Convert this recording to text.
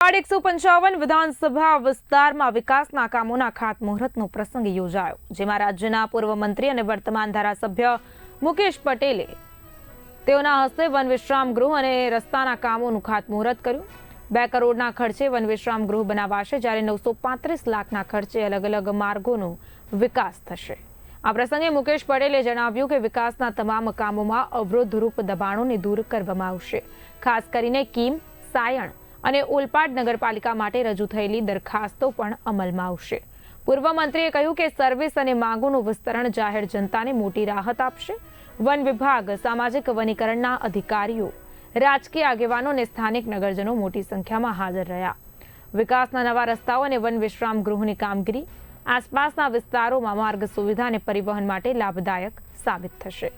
155 વિધાનસભા વિસ્તારમાં વિકાસના કામોના ખાતમુહૂર્તનો પ્રસંગ યોજાયો, જેમાં રાજ્યના પૂર્વ મંત્રી અને વર્તમાન ધારાસભ્ય મુકેશ પટેલે તેઓના હસ્તે વન વિશ્રામ ગૃહ અને રસ્તાના કામોનું ખાતમુહૂર્ત કર્યું। 2 કરોડના ખર્ચે વન વિશ્રામ ગૃહ બનાવાશે, જ્યારે 935 લાખના ખર્ચે અલગ અલગ માર્ગોનો વિકાસ થશે। આ પ્રસંગે મુકેશ પટેલે જણાવ્યું કે વિકાસના તમામ કામોમાં અવરોધરૂપ દબાણોને દૂર કરવામાં આવશે। ખાસ કરીને કીમ, સાયણ અને ઓલપાડ નગરપાલિકા માટે રજૂ થયેલી દરખાસ્તો પણ અમલમાં આવશે। પૂર્વ મંત્રીએ કહ્યું કે સર્વિસ અને માંગોનું વિસ્તરણ જાહેર જનતાને મોટી રાહત આપશે। વન વિભાગ, સામાજિક વનીકરણના અધિકારીઓ, રાજકીય આગેવાનો અને સ્થાનિક નગરજનો મોટી સંખ્યામાં હાજર રહ્યા। વિકાસના નવા રસ્તાઓ અને વન વિશ્રામ ગૃહની કામગીરી આસપાસના વિસ્તારોમાં માર્ગ સુવિધા અને પરિવહન માટે લાભદાયક સાબિત થશે।